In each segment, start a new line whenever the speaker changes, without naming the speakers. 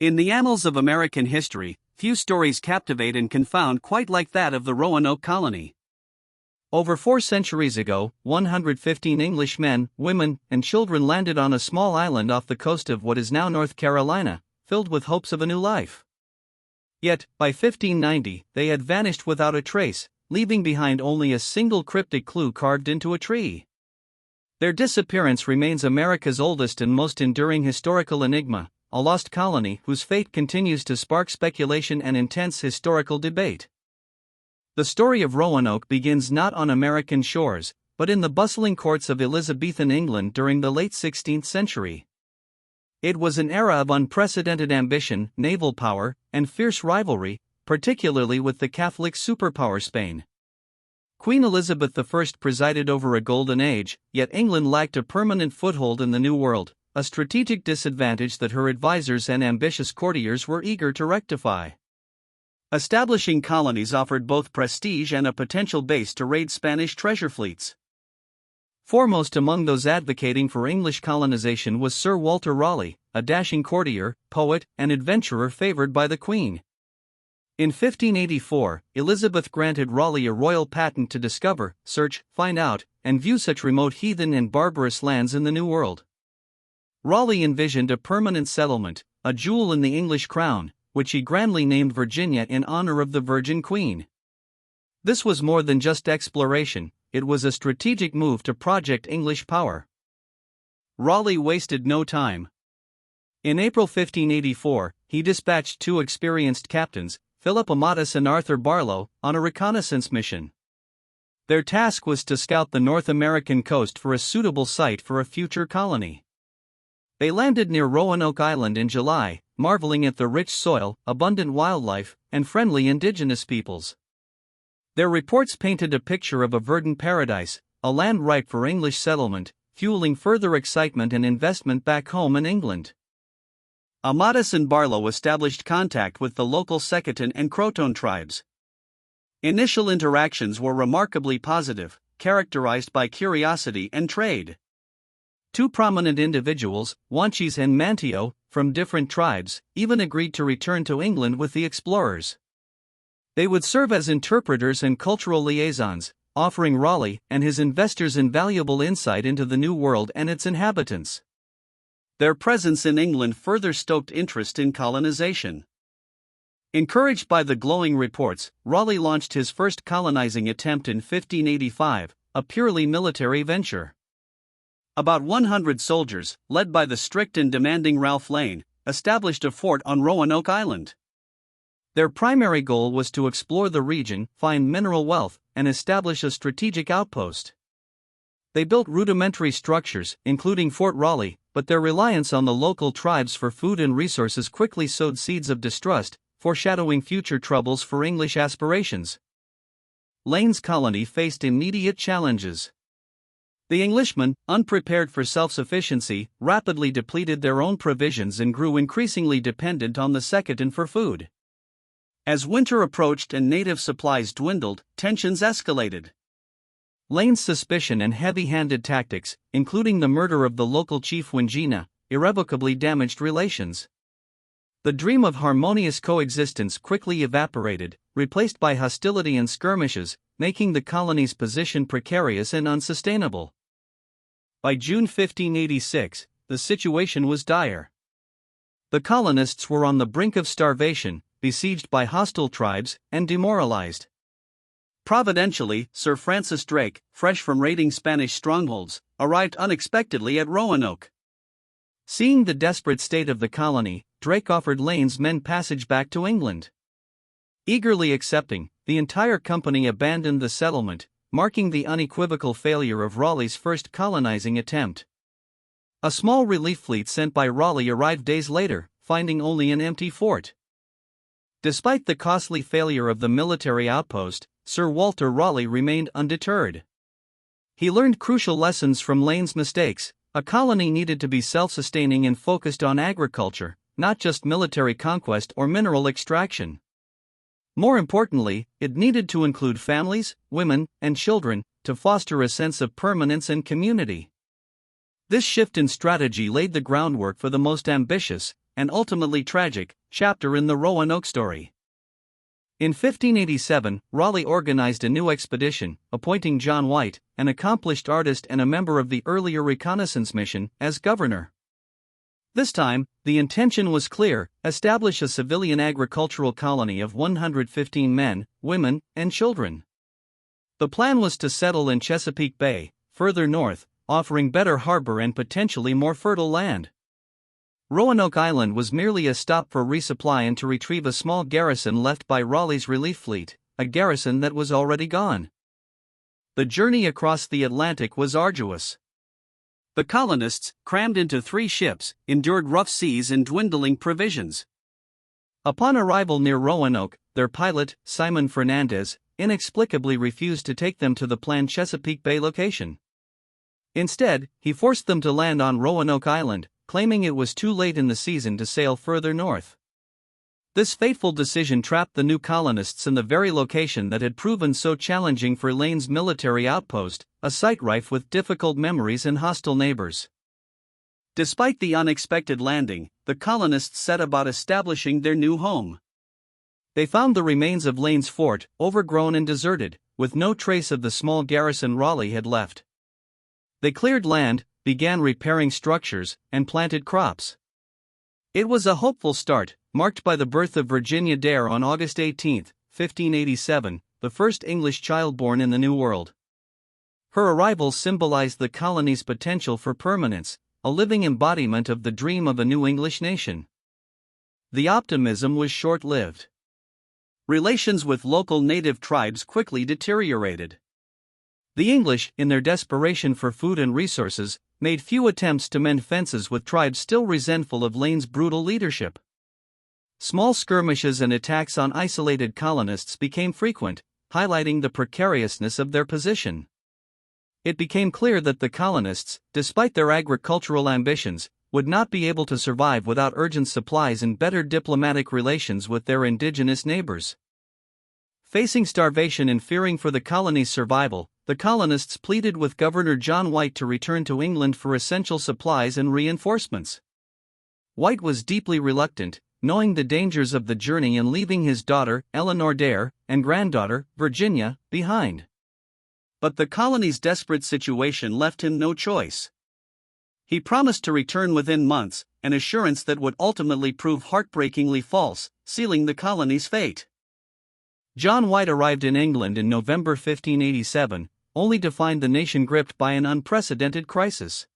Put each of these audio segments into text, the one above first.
In the annals of American history, few stories captivate and confound quite like that of the Roanoke Colony.
Over 4 centuries ago, 115 English men, women, and children landed on a small island off the coast of what is now North Carolina, filled with hopes of a new life. Yet, by 1590, they had vanished without a trace, leaving behind only a single cryptic clue carved into a tree. Their disappearance remains America's oldest and most enduring historical enigma, a lost colony whose fate continues to spark speculation and intense historical debate. The story of Roanoke begins not on American shores, but in the bustling courts of Elizabethan England during the late 16th century. It was an era of unprecedented ambition, naval power, and fierce rivalry, particularly with the Catholic superpower Spain. Queen Elizabeth I presided over a golden age, yet England lacked a permanent foothold in the New World, a strategic disadvantage that her advisors and ambitious courtiers were eager to rectify.
Establishing colonies offered both prestige and a potential base to raid Spanish treasure fleets.
Foremost among those advocating for English colonization was Sir Walter Raleigh, a dashing courtier, poet, and adventurer favored by the Queen. In 1584, Elizabeth granted Raleigh a royal patent to discover, search, find out, and view such remote heathen and barbarous lands in the New World. Raleigh envisioned a permanent settlement, a jewel in the English crown, which he grandly named Virginia in honor of the Virgin Queen. This was more than just exploration, it was a strategic move to project English power.
Raleigh wasted no time.
In April 1584, he dispatched 2 experienced captains, Philip Amatus and Arthur Barlow, on a reconnaissance mission. Their task was to scout the North American coast for a suitable site for a future colony. They landed near Roanoke Island in July, marveling at the rich soil, abundant wildlife, and friendly indigenous peoples. Their reports painted a picture of a verdant paradise, a land ripe for English settlement, fueling further excitement and investment back home in England.
Amatus and Barlow established contact with the local Secotane and Croatoan tribes. Initial interactions were remarkably positive, characterized by curiosity and trade.
2 prominent individuals, Wanchese and Manteo, from different tribes, even agreed to return to England with the explorers. They would serve as interpreters and cultural liaisons, offering Raleigh and his investors invaluable insight into the New World and its inhabitants.
Their presence in England further stoked interest in colonization. Encouraged by the glowing reports, Raleigh launched his first colonizing attempt in 1585, a purely military venture. About 100 soldiers, led by the strict and demanding Ralph Lane, established a fort on Roanoke Island. Their primary goal was to explore the region, find mineral wealth, and establish a strategic outpost. They built rudimentary structures, including Fort Raleigh, but their reliance on the local tribes for food and resources quickly sowed seeds of distrust, foreshadowing future troubles for English aspirations. Lane's colony faced immediate challenges. The Englishmen, unprepared for self-sufficiency, rapidly depleted their own provisions and grew increasingly dependent on the Secotane for food. As winter approached and native supplies dwindled, tensions escalated.
Lane's suspicion and heavy-handed tactics, including the murder of the local chief Wingina, irrevocably damaged relations. The dream of harmonious coexistence quickly evaporated, replaced by hostility and skirmishes, making the colony's position precarious and unsustainable. By June 1586, the situation was dire. The colonists were on the brink of starvation, besieged by hostile tribes, and demoralized.
Providentially, Sir Francis Drake, fresh from raiding Spanish strongholds, arrived unexpectedly at Roanoke.
Seeing the desperate state of the colony, Drake offered Lane's men passage back to England. Eagerly accepting, the entire company abandoned the settlement, marking the unequivocal failure of Raleigh's first colonizing attempt. A small relief fleet sent by Raleigh arrived days later, finding only an empty fort. Despite the costly failure of the military outpost, Sir Walter Raleigh remained undeterred. He learned crucial lessons from Lane's mistakes. A colony needed to be self-sustaining and focused on agriculture, not just military conquest or mineral extraction. More importantly, it needed to include families, women, and children, to foster a sense of permanence and community. This shift in strategy laid the groundwork for the most ambitious,
and ultimately tragic, chapter in the Roanoke story. In 1587, Raleigh organized a new expedition, appointing John White, an accomplished artist and a member of the earlier reconnaissance mission, as governor. This time, the intention was clear: establish a civilian agricultural colony of 115 men, women, and children. The plan was to settle in Chesapeake Bay, further north, offering better harbor and potentially more fertile land. Roanoke Island was merely a stop for resupply and to retrieve a small garrison left by Raleigh's relief fleet, a garrison that was already gone. The journey across the Atlantic was arduous. The colonists, crammed into 3 ships, endured rough seas and dwindling provisions. Upon arrival near Roanoke, their pilot, Simon Fernandez, inexplicably refused to take them to the planned Chesapeake Bay location. Instead, he forced them to land on Roanoke Island, claiming it was too late in the season to sail further north. This fateful decision trapped the new colonists in the very location that had proven so challenging for Lane's military outpost, a site rife with difficult memories and hostile neighbors. Despite the unexpected landing, the colonists set about establishing their new home. They found the remains of Lane's fort, overgrown and deserted, with no trace of the small garrison Raleigh had left. They cleared land, began repairing structures, and planted crops. It was a hopeful start, marked by the birth of Virginia Dare on August 18, 1587, the first English child born in the New World. Her arrival symbolized the colony's potential for permanence, a living embodiment of the dream of a new English nation. The optimism was short-lived. Relations with local native tribes quickly deteriorated. The English, in their desperation for food and resources, made few attempts to mend fences with tribes still resentful of Lane's brutal leadership. Small skirmishes and attacks on isolated colonists became frequent, highlighting the precariousness of their position. It became clear that the colonists, despite their agricultural ambitions, would not be able to survive without urgent supplies and better diplomatic relations with their indigenous neighbors. Facing starvation and fearing for the colony's survival, the colonists pleaded with Governor John White to return to England for essential supplies and reinforcements. White was deeply reluctant, knowing the dangers of the journey and leaving his daughter, Eleanor Dare, and granddaughter, Virginia, behind. But the colony's desperate situation left him no choice. He promised to return within months, an assurance that would ultimately prove heartbreakingly false, sealing the colony's fate. John White arrived in England in November 1587, only to find the nation gripped by an unprecedented crisis.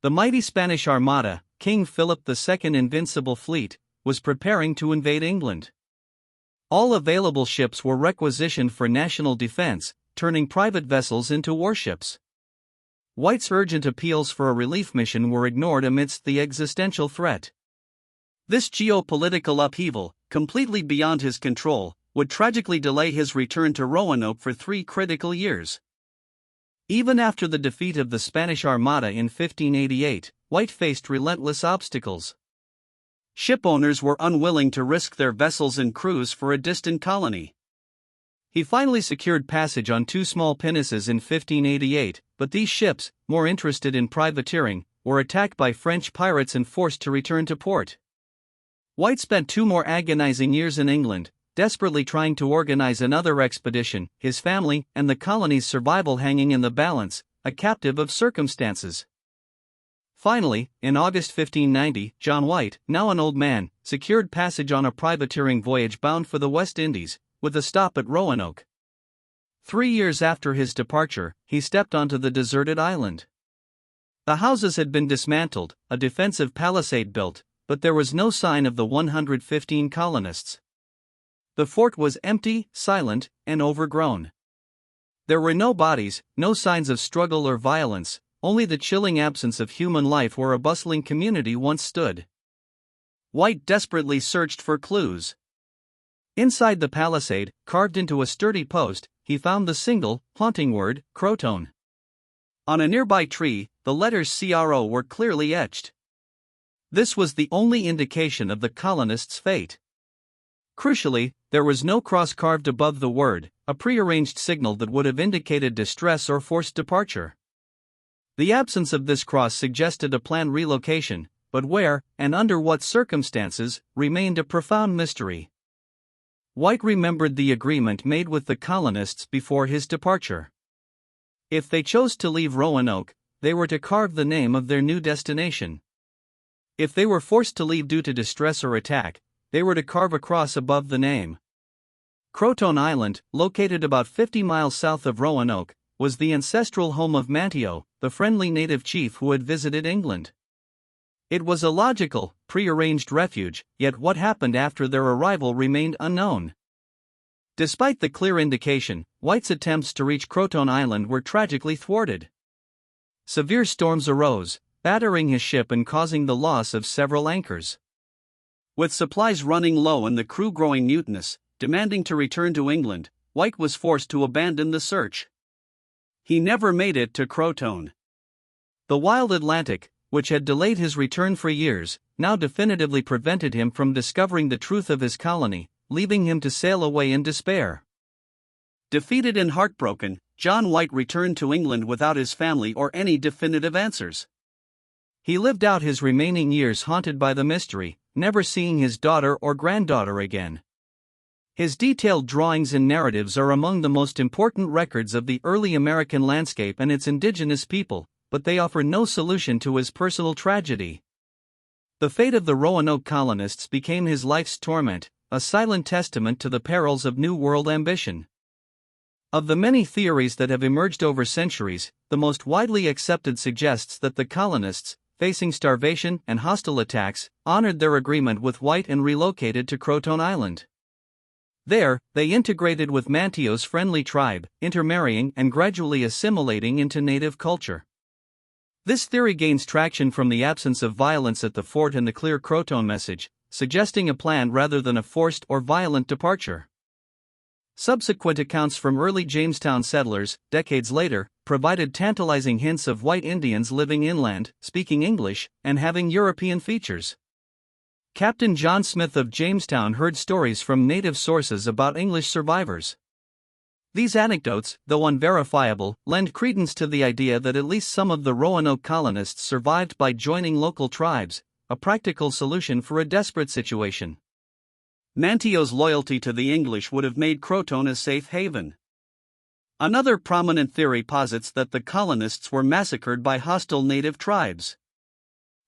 The mighty Spanish Armada, King Philip II's invincible fleet, was preparing to invade England. All available ships were requisitioned for national defense, turning private vessels into warships. White's urgent appeals for a relief mission were ignored amidst the existential threat. This geopolitical upheaval, completely beyond his control, would tragically delay his return to Roanoke for 3 critical years. Even after the defeat of the Spanish Armada in 1588, White faced relentless obstacles. Shipowners were unwilling to risk their vessels and crews for a distant colony. He finally secured passage on 2 small pinnaces in 1588, but these ships, more interested in privateering, were attacked by French pirates and forced to return to port. White spent 2 more agonizing years in England, desperately trying to organize another expedition, his family and the colony's survival hanging in the balance, a captive of circumstances. Finally, in August 1590, John White, now an old man, secured passage on a privateering voyage bound for the West Indies, with a stop at Roanoke. 3 years after his departure, he stepped onto the deserted island. The houses had been dismantled, a defensive palisade built, but there was no sign of the 115 colonists. The fort was empty, silent, and overgrown. There were no bodies, no signs of struggle or violence, only the chilling absence of human life where a bustling community once stood. White desperately searched for clues. Inside the palisade, carved into a sturdy post, he found the single, haunting word, Croatoan. On a nearby tree, the letters CRO were clearly etched. This was the only indication of the colonists' fate. Crucially, there was no cross carved above the word, a prearranged signal that would have indicated distress or forced departure. The absence of this cross suggested a planned relocation,
but where, and under what circumstances, remained a profound mystery. White remembered the agreement made with the colonists before his departure. If they chose to leave Roanoke, they were to carve the name of their new destination. If they were forced to leave due to distress or attack, they were to carve a cross above the name. Croatoan Island, located about 50 miles south of Roanoke, was the ancestral home of Manteo, the friendly native chief who had visited England. It was a logical, prearranged refuge, yet what happened after their arrival remained unknown. Despite the clear indication, White's attempts to reach Croatoan Island were tragically thwarted. Severe storms arose, battering his ship and causing the loss of several anchors.
With supplies running low and the crew growing mutinous, demanding to return to England, White was forced to abandon the search. He never made it to Croatoan.
The wild Atlantic, which had delayed his return for years, now definitively prevented him from discovering the truth of his colony, leaving him to sail away in despair.
Defeated and heartbroken, John White returned to England without his family or any definitive answers.
He lived out his remaining years haunted by the mystery, never seeing his daughter or granddaughter again. His detailed drawings and narratives are among the most important records of the early American landscape and its indigenous people, but they offer no solution to his personal tragedy. The fate of the Roanoke colonists became his life's torment, a silent testament to the perils of New World ambition. Of the many theories that have emerged over centuries, the most widely accepted suggests that the colonists, facing starvation and hostile attacks, honored their agreement with White and relocated to Croatoan Island. There, they integrated with Manteo's friendly tribe, intermarrying and gradually assimilating into native culture. This theory gains traction from the absence of violence at the fort and the clear Croatoan message, suggesting a planned rather than a forced or violent departure. Subsequent accounts from early Jamestown settlers, decades later, provided tantalizing hints of white Indians living inland, speaking English, and having European features. Captain John Smith of Jamestown heard stories from native sources about English survivors. These anecdotes, though unverifiable, lend credence to the idea that at least some of the Roanoke colonists survived by joining local tribes, a practical solution for a desperate situation.
Manteo's loyalty to the English would have made Croatoan a safe haven. Another prominent theory posits that the colonists were massacred by hostile native tribes.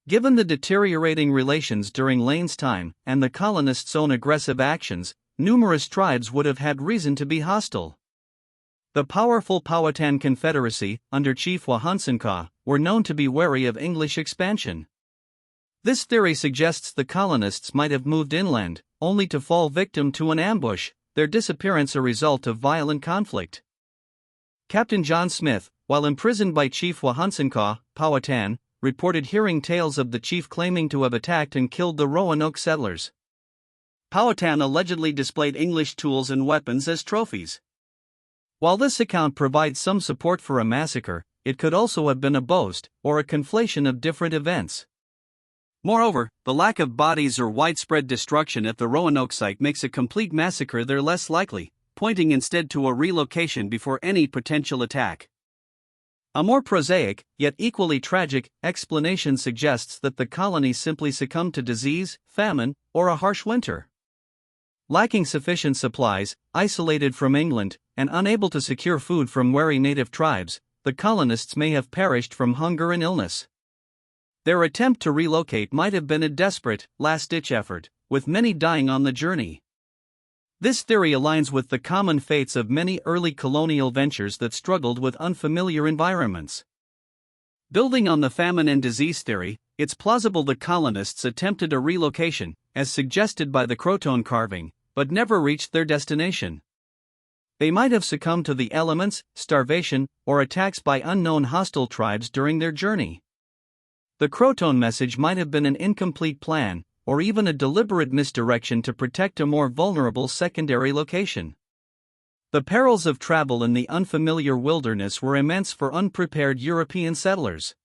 Given the deteriorating relations during Lane's time and the colonists' own aggressive actions, numerous tribes would have had reason to be hostile. The powerful Powhatan Confederacy, under Chief Wahunsenkaw, were known to be wary of English expansion. This theory suggests the colonists might have moved inland, only to fall victim to an ambush, their disappearance a result of violent conflict. Captain John Smith, while imprisoned by Chief Wahunsenkaw, Powhatan, reported hearing tales of the chief claiming to have attacked and killed the Roanoke settlers. Powhatan allegedly displayed English tools and weapons as trophies.
While this account provides some support for a massacre, it could also have been a boast, or a conflation of different events.
Moreover, the lack of bodies or widespread destruction at the Roanoke site makes a complete massacre there less likely, pointing instead to a relocation before any potential attack. A more prosaic, yet equally tragic, explanation suggests that the colony simply succumbed to disease, famine, or a harsh winter. Lacking sufficient supplies, isolated from England, and unable to secure food from wary native tribes, the colonists may have perished from hunger and illness. Their attempt to relocate might have been a desperate, last-ditch effort, with many dying on the journey. This theory aligns with the common fates of many early colonial ventures that struggled with unfamiliar environments. Building on the famine and disease theory, it's plausible the colonists attempted a relocation, as suggested by the Croatoan carving, but never reached their destination. They might have succumbed to the elements, starvation, or attacks by unknown hostile tribes during their journey. The Croatoan message might have been an incomplete plan, or even a deliberate misdirection to protect a more vulnerable secondary location. The perils of travel in the unfamiliar wilderness were immense for unprepared European settlers.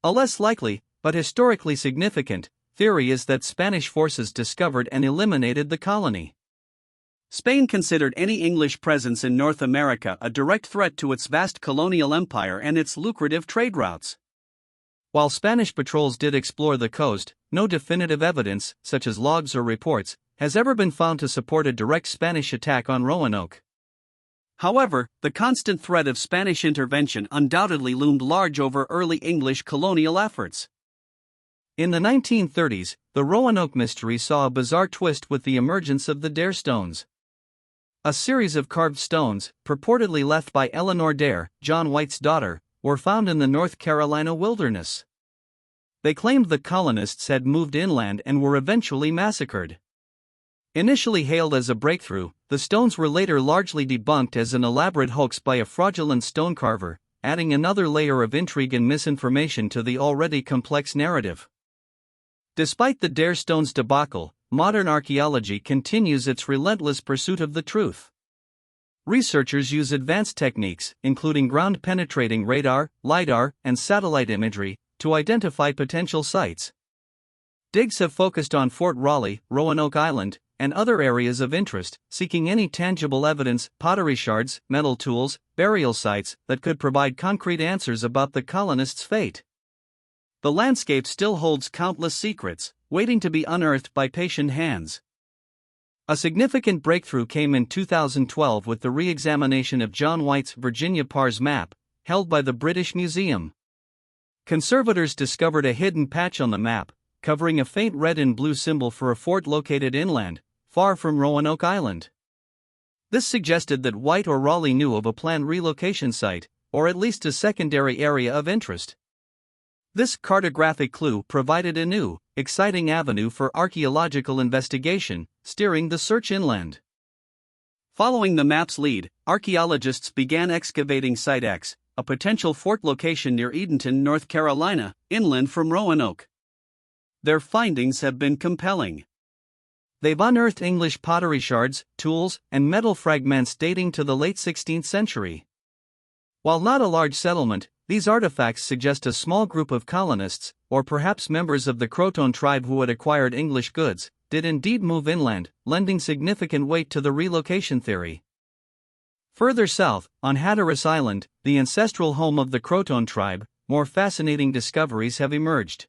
A less likely, but historically significant, theory is that Spanish forces discovered and eliminated the colony. Spain considered any English presence in North America a direct threat to its vast colonial empire and its lucrative trade routes.
While Spanish patrols did explore the coast, no definitive evidence, such as logs or reports, has ever been found to support a direct Spanish attack on Roanoke.
However, the constant threat of Spanish intervention undoubtedly loomed large over early English colonial efforts.
In the 1930s, the Roanoke mystery saw a bizarre twist with the emergence of the Dare stones. A series of carved stones, purportedly left by Eleanor Dare, John White's daughter, were found in the North Carolina wilderness. They claimed the colonists had moved inland and were eventually massacred. Initially hailed as a breakthrough, the stones were later largely debunked as an elaborate hoax by a fraudulent stone carver, adding another layer of intrigue and misinformation to the already complex narrative. Despite the Dare stones debacle, modern archaeology continues its relentless pursuit of the truth. Researchers use advanced techniques, including ground-penetrating radar, LiDAR, and satellite imagery, to identify potential sites. Digs have focused on Fort Raleigh, Roanoke Island, and other areas of interest, seeking any tangible evidence, pottery shards, metal tools, burial sites, that could provide concrete answers about the colonists' fate. The landscape still holds countless secrets, waiting to be unearthed by patient hands. A significant breakthrough came in 2012 with the re-examination of John White's Virginia Pars map, held by the British Museum. Conservators discovered a hidden patch on the map, covering a faint red and blue symbol for a fort located inland, far from Roanoke Island. This suggested that White or Raleigh knew of a planned relocation site, or at least a secondary area of interest. This cartographic clue provided a new, exciting avenue for archaeological investigation, steering the search inland.
Following the map's lead, archaeologists began excavating Site X, a potential fort location near Edenton, North Carolina, inland from Roanoke. Their findings have been compelling.
They've unearthed English pottery shards, tools, and metal fragments dating to the late 16th century. While not a large settlement, these artifacts suggest a small group of colonists, or perhaps members of the Croatoan tribe who had acquired English goods, did indeed move inland, lending significant weight to the relocation theory. Further south, on Hatteras Island, the ancestral home of the Croatoan tribe, more fascinating discoveries have emerged.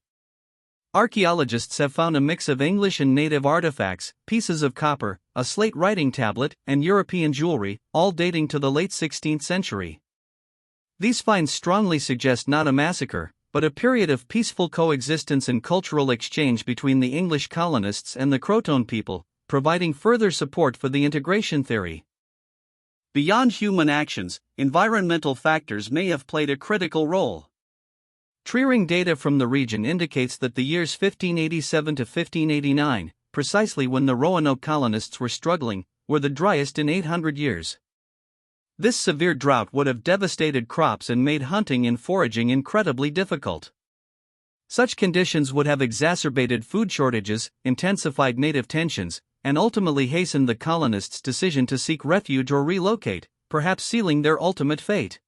Archaeologists have found a mix of English and native artifacts, pieces of copper, a slate writing tablet, and European jewelry, all dating to the late 16th century. These finds strongly suggest not a massacre, but a period of peaceful coexistence and cultural exchange between the English colonists and the Croatoan people, providing further support for the integration theory.
Beyond human actions, environmental factors may have played a critical role.
Tree-ring data from the region indicates that the years 1587 to 1589, precisely when the Roanoke colonists were struggling, were the driest in 800 years. This severe drought would have devastated crops and made hunting and foraging incredibly difficult. Such conditions would have exacerbated food shortages, intensified native tensions, and ultimately hastened the colonists' decision to seek refuge or relocate, perhaps sealing their ultimate fate.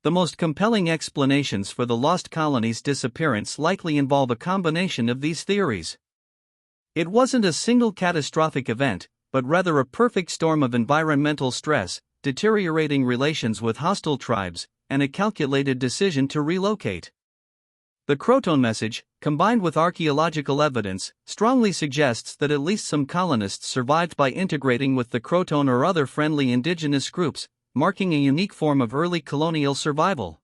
The most compelling explanations for the Lost Colony's disappearance likely involve a combination of these theories. It wasn't a single catastrophic event, but rather a perfect storm of environmental stress, deteriorating relations with hostile tribes, and a calculated decision to relocate. The Croatoan message, combined with archaeological evidence, strongly suggests that at least some colonists survived by integrating with the Croatoan or other friendly indigenous groups, marking a unique form of early colonial survival.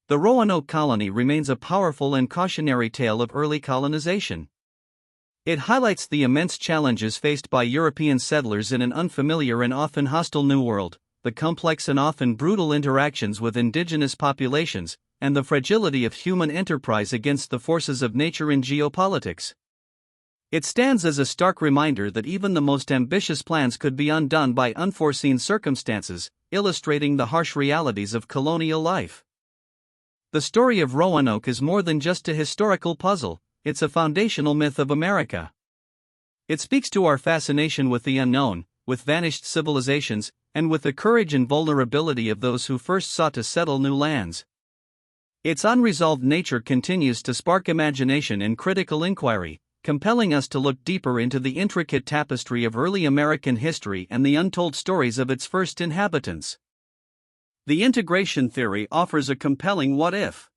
The Roanoke colony remains a powerful and cautionary tale of early colonization. It highlights the immense challenges faced by European settlers in an unfamiliar and often hostile New World, the complex and often brutal interactions with indigenous populations, and the fragility of human enterprise against the forces of nature in geopolitics. It stands as a stark reminder that even the most ambitious plans could be undone by unforeseen circumstances, illustrating the harsh realities of colonial life. The story of Roanoke is more than just a historical puzzle, it's a foundational myth of America. It speaks to our fascination with the unknown, with vanished civilizations, and with the courage and vulnerability of those who first sought to settle new lands. Its unresolved nature continues to spark imagination and critical inquiry, compelling us to look deeper into the intricate tapestry of early American history and the untold stories of its first inhabitants. The integration theory offers a compelling what-if.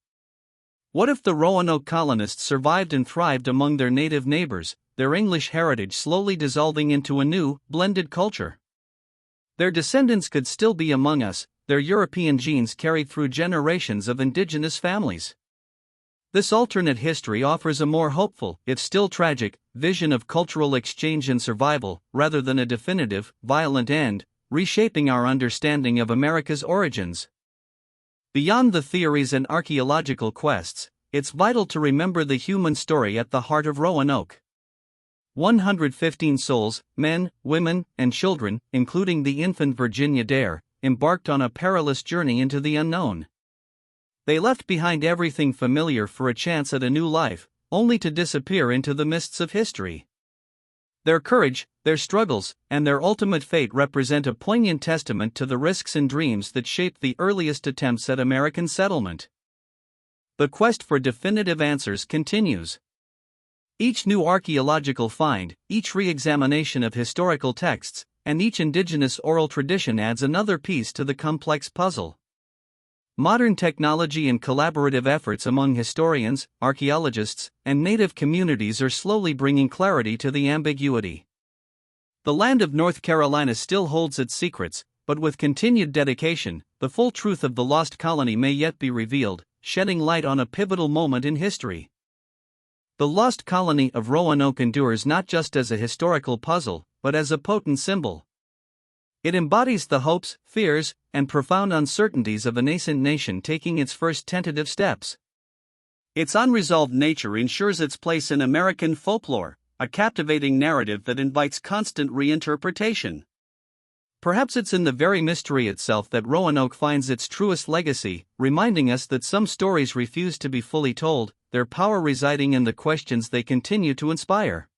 What if the Roanoke colonists survived and thrived among their native neighbors, their English heritage slowly dissolving into a new, blended culture? Their descendants could still be among us, their European genes carried through generations of indigenous families. This alternate history offers a more hopeful, if still tragic, vision of cultural exchange and survival, rather than a definitive, violent end, reshaping our understanding of America's origins. Beyond the theories and archaeological quests, it's vital to remember the human story at the heart of Roanoke. 115 souls, men, women, and children, including the infant Virginia Dare, embarked on a perilous journey into the unknown. They left behind everything familiar for a chance at a new life, only to disappear into the mists of history. Their courage, their struggles, and their ultimate fate represent a poignant testament to the risks and dreams that shaped the earliest attempts at American settlement. The quest for definitive answers continues. Each new archaeological find, each re-examination of historical texts, and each indigenous oral tradition adds another piece to the complex puzzle. Modern technology and collaborative efforts among historians, archaeologists, and native communities are slowly bringing clarity to the ambiguity. The land of North Carolina still holds its secrets, but with continued dedication, the full truth of the lost colony may yet be revealed, shedding light on a pivotal moment in history. The Lost Colony of Roanoke endures not just as a historical puzzle, but as a potent symbol. It embodies the hopes, fears, and profound uncertainties of a nascent nation taking its first tentative steps. Its unresolved nature ensures its place in American folklore, a captivating narrative that invites constant reinterpretation. Perhaps it's in the very mystery itself that Roanoke finds its truest legacy, reminding us that some stories refuse to be fully told, their power residing in the questions they continue to inspire.